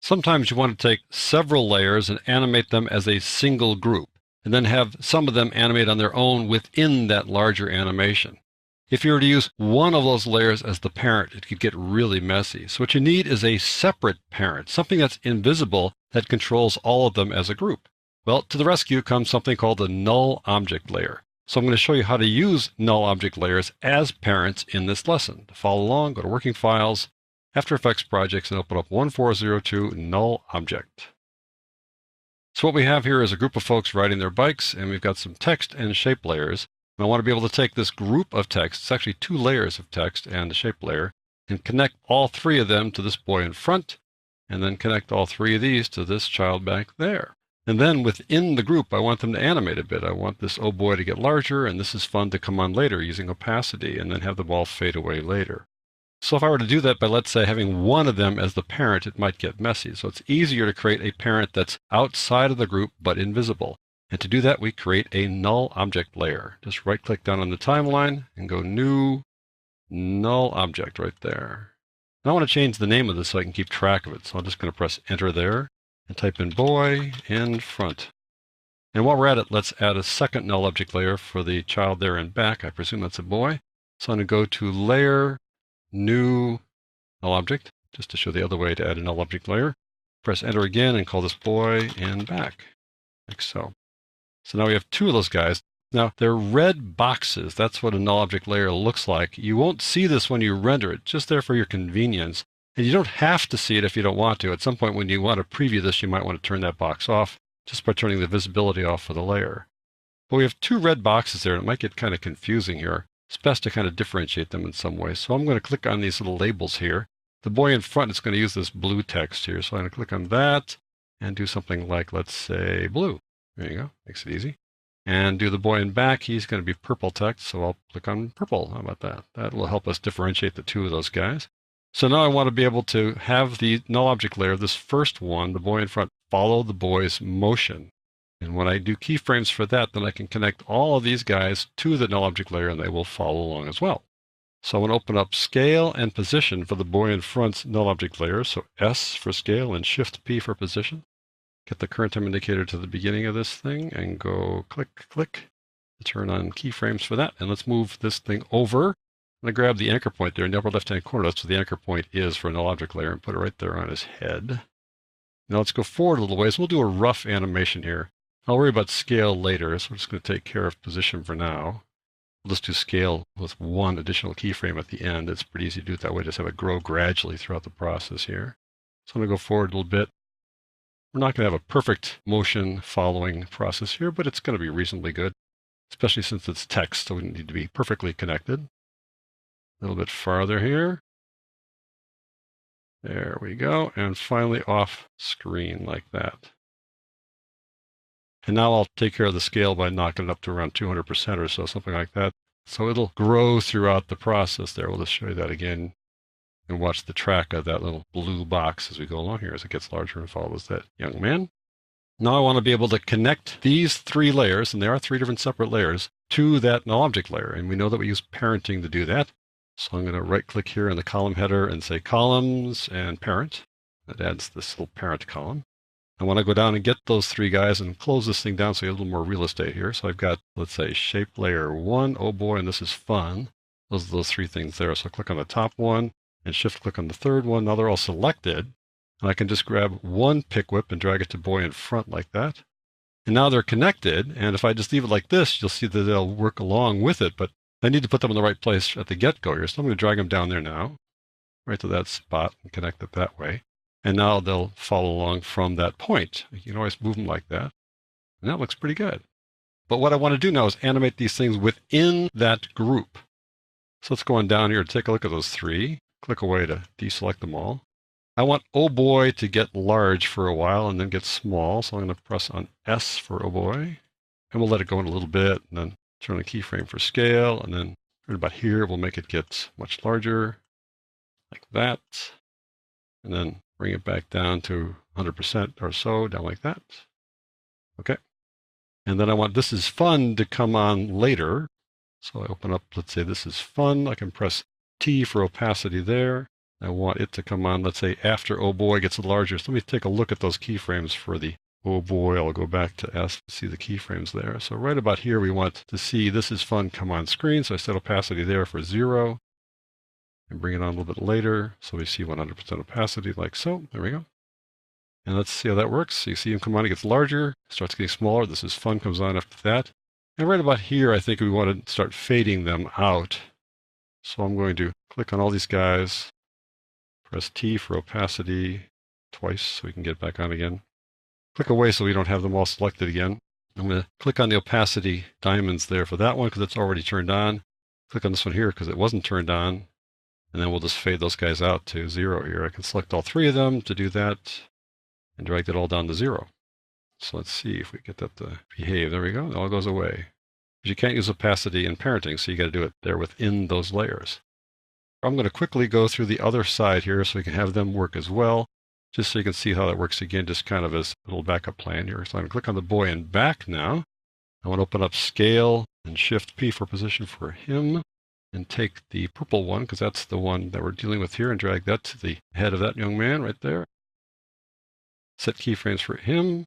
Sometimes you want to take several layers and animate them as a single group, and then have some of them animate on their own within that larger animation. If you were to use one of those layers as the parent, it could get really messy. So what you need is a separate parent, something that's invisible that controls all of them as a group. Well, to the rescue comes something called the null object layer. So I'm going to show you how to use null object layers as parents in this lesson. To follow along, go to Working Files, After Effects Projects, and open up 1402 Null Object. So what we have here is a group of folks riding their bikes, and we've got some text and shape layers. And I want to be able to take this group of text, it's actually 2 layers of text and a shape layer, and connect all 3 of them to this boy in front, and then connect all 3 of these to this child back there. And then within the group, I want them to animate a bit. I want this oh boy to get larger, and this is fun to come on later using opacity, and then have the ball fade away later. So if I were to do that by, let's say, having one of them as the parent, it might get messy. So it's easier to create a parent that's outside of the group but invisible. And to do that, we create a null object layer. Just right-click down on the timeline and go New, Null Object right there. Now I want to change the name of this so I can keep track of it. So I'm just going to press Enter there and type in boy in front. And while we're at it, let's add a second null object layer for the child there in back. I presume that's a boy. So I'm going to go to Layer, New, Null Object, just to show the other way to add a null object layer. Press Enter again and call this boy in back, like so. So now we have 2 of those guys. Now they're red boxes. That's what a null object layer looks like. You won't see this when you render it, just there for your convenience. And you don't have to see it if you don't want to. At some point when you want to preview this, you might want to turn that box off just by turning the visibility off for the layer. But we have 2 red boxes there, and it might get kind of confusing here. It's best to kind of differentiate them in some way. So I'm going to click on these little labels here. The boy in front is going to use this blue text here. So I'm going to click on that and do something like, let's say, blue. There you go. Makes it easy. And do the boy in back. He's going to be purple text. So I'll click on purple. How about that? That will help us differentiate the 2 of those guys. So now I want to be able to have the null object layer, this first one, the boy in front, follow the boy's motion. And when I do keyframes for that, then I can connect all of these guys to the null object layer and they will follow along as well. So I'm going to open up Scale and Position for the boy in front's null object layer. So S for scale and Shift P for position. Get the current time indicator to the beginning of this thing and go click, click to turn on keyframes for that. And let's move this thing over. I'm going to grab the anchor point there in the upper left-hand corner. That's what the anchor point is for a null object layer, and put it right there on his head. Now let's go forward a little ways. We'll do a rough animation here. I'll worry about scale later, so we're just going to take care of position for now. We'll just do scale with 1 additional keyframe at the end. It's pretty easy to do it that way. Just have it grow gradually throughout the process here. So I'm going to go forward a little bit. We're not going to have a perfect motion following process here, but it's going to be reasonably good, especially since it's text, so we need to be perfectly connected. A little bit farther here. There we go. And finally off screen like that. And now I'll take care of the scale by knocking it up to around 200% or so, something like that. So it'll grow throughout the process there. We'll just show you that again and watch the track of that little blue box as we go along here as it gets larger and follows that young man. Now I want to be able to connect these 3 layers, and there are 3 different separate layers, to that null object layer. And we know that we use parenting to do that. So I'm going to right click here in the column header and say Columns and Parent. That adds this little parent column. I want to go down and get those 3 guys and close this thing down so you have a little more real estate here. So I've got, let's say, shape layer 1, oh boy, and this is fun. Those are those 3 things there. So I'll click on the top one and shift click on the third one. Now they're all selected. And I can just grab 1 pick whip and drag it to boy in front like that. And now they're connected. And if I just leave it like this, you'll see that they'll work along with it. But I need to put them in the right place at the get-go here. So I'm going to drag them down there now, right to that spot, and connect it that way. And now they'll follow along from that point. You can always move them like that. And that looks pretty good. But what I want to do now is animate these things within that group. So let's go on down here to take a look at those 3. Click away to deselect them all. I want oh boy to get large for a while and then get small. So I'm going to press on S for oh boy. And we'll let it go in a little bit and then turn the keyframe for scale. And then right about here, we'll make it get much larger like that. And then bring it back down to 100% or so, down like that. Okay. And then I want this is fun to come on later. So I open up, let's say this is fun. I can press T for opacity there. I want it to come on, let's say, after oh boy gets larger. So let me take a look at those keyframes for the oh boy. I'll go back to see the keyframes there. So right about here, we want to see this is fun come on screen. So I set opacity there for 0 and bring it on a little bit later. So we see 100% opacity like so. There we go. And let's see how that works. So you see him come on, it gets larger, starts getting smaller. This is fun comes on after that. And right about here, I think we want to start fading them out. So I'm going to click on all these guys, press T for opacity twice so we can get back on again. Click away so we don't have them all selected again. I'm going to click on the opacity diamonds there for that one because it's already turned on. Click on this one here because it wasn't turned on. And then we'll just fade those guys out to 0 here. I can select all 3 of them to do that and drag that all down to 0. So let's see if we get that to behave. There we go. It all goes away. But you can't use opacity in parenting, so you got to do it there within those layers. I'm going to quickly go through the other side here so we can have them work as well, just so you can see how that works again, just kind of as a little backup plan here. So I'm going to click on the boy and back now. I want to open up scale and shift P for position for him and take the purple one, because that's the one that we're dealing with here, and drag that to the head of that young man right there. Set keyframes for him.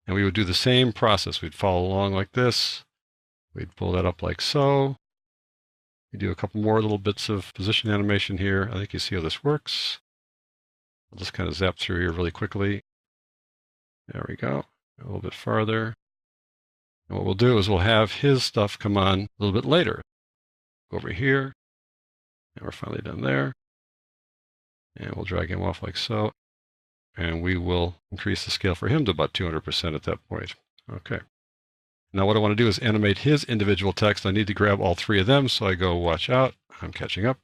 And we would do the same process. We'd follow along like this. We'd pull that up like so. We do a couple more little bits of position animation here. I think you see how this works. I'll just kind of zap through here really quickly. There we go. A little bit farther. And what we'll do is we'll have his stuff come on a little bit later. Go over here. And we're finally done there. And we'll drag him off like so. And we will increase the scale for him to about 200% at that point. Okay. Now what I want to do is animate his individual text. I need to grab all 3 of them, so I go watch out. I'm catching up.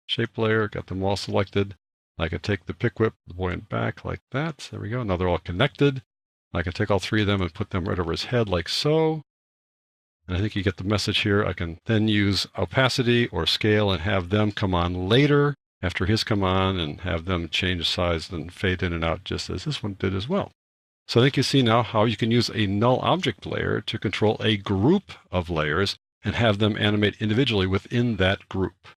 Shape layer, got them all selected. I can take the pick whip, the boy and back like that. There we go. Now they're all connected. I can take all 3 of them and put them right over his head like so. And I think you get the message here. I can then use opacity or scale and have them come on later after his come on and have them change size and fade in and out just as this one did as well. So I think you see now how you can use a null object layer to control a group of layers and have them animate individually within that group.